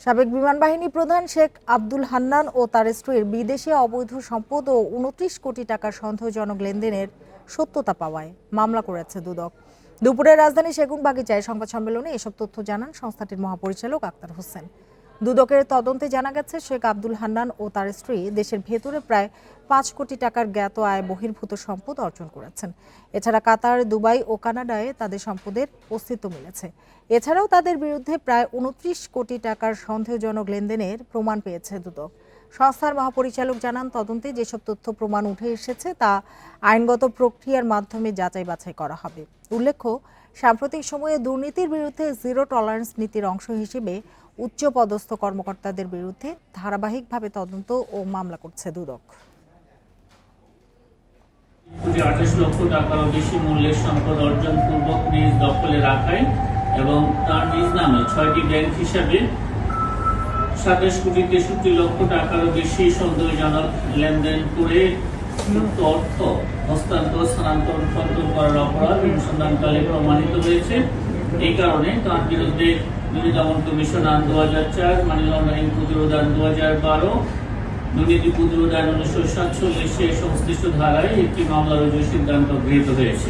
সাবেক বিমান বাহিনী প্রধান শেখ আব্দুল হান্নান ও তার স্ত্রীর বিদেশে অবৈধ সম্পদ ও ২৯ কোটি টাকার সন্দেহজনক লেনদেনের সত্যতা পাওয়ায় মামলা করেছে দুদক। দুপুরে রাজধানী সেগুনবাগিচায় সংবাদ সম্মেলনে এসব তথ্য জানান সংস্থাটির মহাপরিচালক আক্তার হোসেন। দুদকের তদন্তে জানা গেছে শেখ আব্দুল হান্নান ও তার স্ত্রী দেশের ভেতরে প্রায় ৫ কোটি টাকার জ্ঞাত আয় বহির্ভূত সম্পদ অর্জন করেছেন। এছাড়া কাতার, দুবাই ও কানাডায় তাদের সম্পদের অস্তিত্ব মিলেছে। এছাড়াও তাদের বিরুদ্ধে প্রায় ২৯ কোটি টাকার সন্দেহজনক লেনদেনের প্রমাণ পেয়েছে দুদক। সংস্থার মহাপরিচালক জানান, তদন্তে যেসব তথ্য প্রমাণ উঠে এসেছে তা আইনগত প্রক্রিয়ার মাধ্যমে যাচাই বাছাই করা হবে। উল্লেখ্য, সাম্প্রতিক সময়ে দুর্নীতির বিরুদ্ধে জিরো টলারেন্স নীতির অংশ হিসেবে উচ্চপদস্থ কর্মকর্তাদের বিরুদ্ধে ধারাবাহিকভাবে তদন্ত ও মামলা করছে দুদক। ২৮ লক্ষ টাকারও বেশি মূল্যের সম্পদ অর্জন পূর্বক নিজ দখলে রাখায় এবং তার নিজ নামে ৬টি ব্যাংক হিসাবে ২৭ কোটি ৬৩ লক্ষ টাকারও বেশি সন্দেহজনক লেনদেন করে অর্থ হস্তান্তর, স্থানান্তর, রূপান্তর করার অপরাধ অনুসন্ধানকালে প্রমাণিত হয়েছে। এই কারণে তার বিরুদ্ধে দুর্নীতি দমন কমিশন আইন ২০০৪, মানি লন্ডারিং প্রতিরোধ আইন ২০১২, দুর্নীতি প্রতিরোধ আইন ১৯৪৭ সংশ্লিষ্ট ধারায় একটি মামলা রুজুর সিদ্ধান্ত গৃহীত হয়েছে।